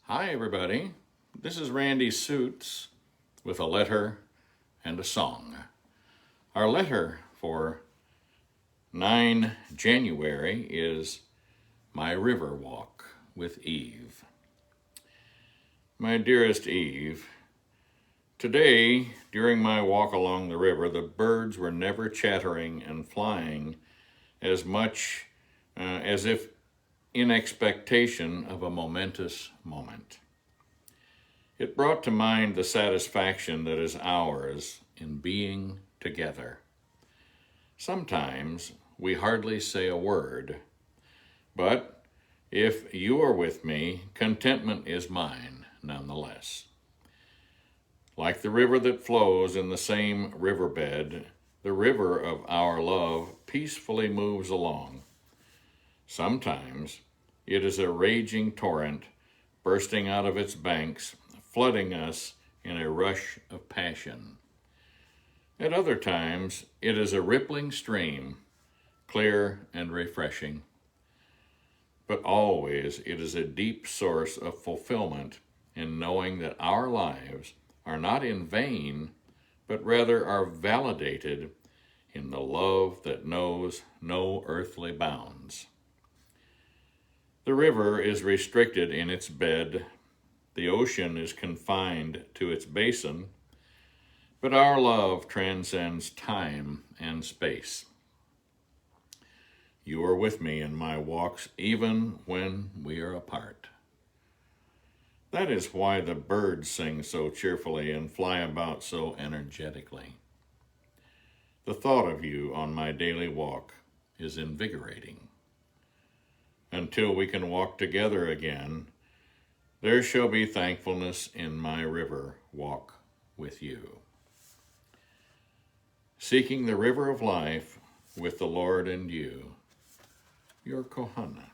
Hi, everybody. This is Randy Suits with a letter and a song. Our letter for 9 January is My River Walk with Eve. My dearest Eve, today, during my walk along the river, the birds were never chattering and flying as much as if in expectation of a momentous moment. It brought to mind the satisfaction that is ours in being together. Sometimes we hardly say a word, but if you are with me, contentment is mine nonetheless. Like the river that flows in the same riverbed, the river of our love peacefully moves along. Sometimes it is a raging torrent bursting out of its banks, flooding us in a rush of passion. At other times, it is a rippling stream, clear and refreshing. But always it is a deep source of fulfillment in knowing that our lives are not in vain, but rather are validated in the love that knows no earthly bounds. The river is restricted in its bed. The ocean is confined to its basin, but our love transcends time and space. You are with me in my walks even when we are apart. That is why the birds sing so cheerfully and fly about so energetically. The thought of you on my daily walk is invigorating. Until we can walk together again, there shall be thankfulness in my river walk with you. Seeking the river of life with the Lord and you, your Kohana.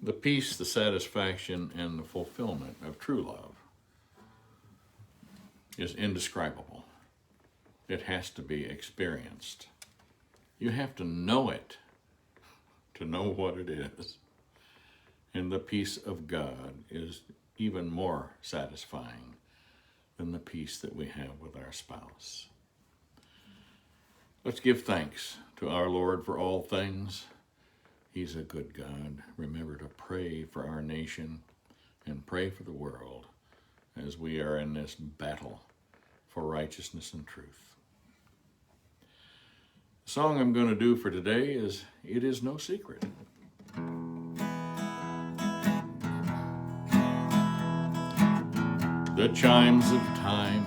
The peace, the satisfaction, and the fulfillment of true love is indescribable. It has to be experienced. You have to know it to know what it is. And the peace of God is even more satisfying than the peace that we have with our spouse. Let's give thanks to our Lord for all things. He's a good God. Remember to pray for our nation and pray for the world as we are in this battle for righteousness and truth. The song I'm going to do for today is It Is No Secret. The chimes of time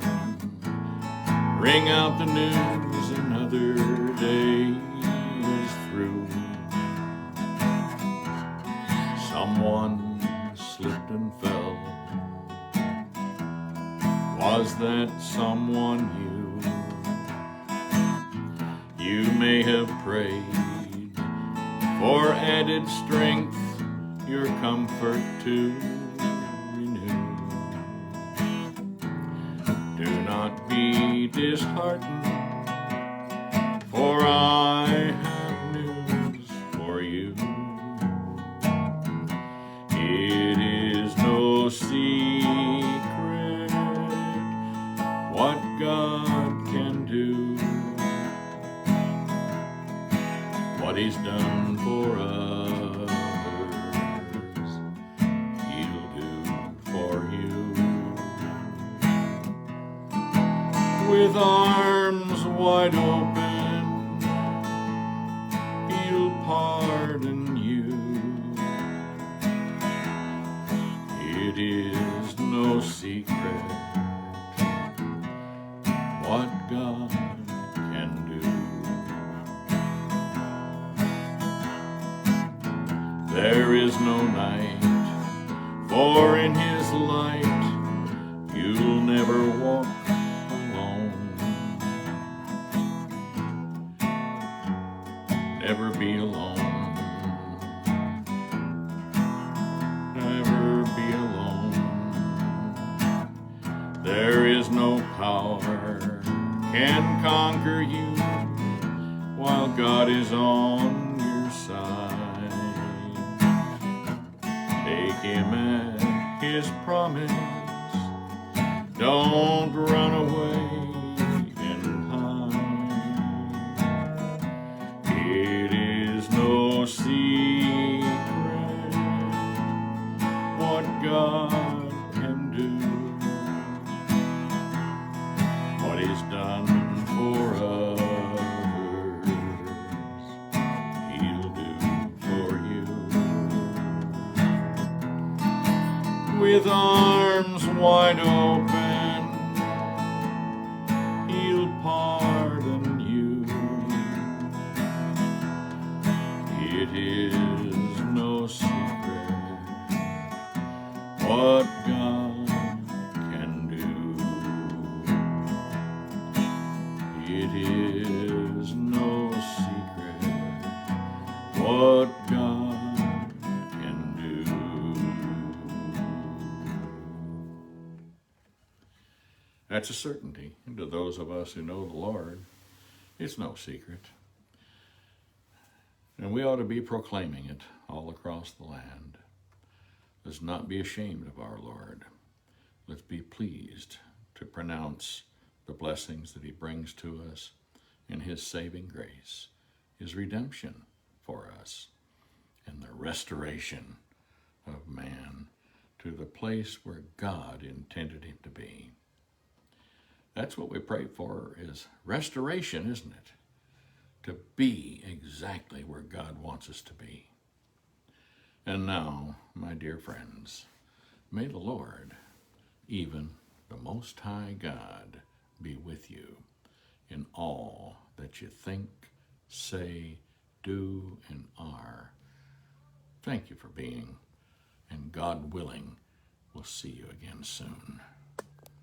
ring out the news, another day is through. Someone slipped and fell. Was that someone you? You may have prayed for added strength, your comfort to renew. Do not be disheartened, for I have news for you. It is no secret what God can do, what He's done for others, He'll do for you. With arms wide open, He'll pardon you. It is no secret what God can do. There is no night, for in His light you'll never walk alone. Never be alone. Never be alone. There is no power can conquer you while God is on your side. Take him at his promise. Don't run away and hide. It is no secret what God can do. What He's done for others, He'll do for you. With arms wide open, He'll pardon you. It is no secret what God can do. It is no secret what God can do. That's a certainty to those of us who know the Lord. It's no secret. And we ought to be proclaiming it all across the land. Let's not be ashamed of our Lord. Let's be pleased to pronounce the blessings that He brings to us in His saving grace, His redemption for us, and the restoration of man to the place where God intended him to be. That's what we pray for, is restoration, isn't it? To be exactly where God wants us to be. And now, my dear friends, may the Lord, even the Most High God, be with you in all that you think, say, do, and are. Thank you for being, and God willing, we'll see you again soon.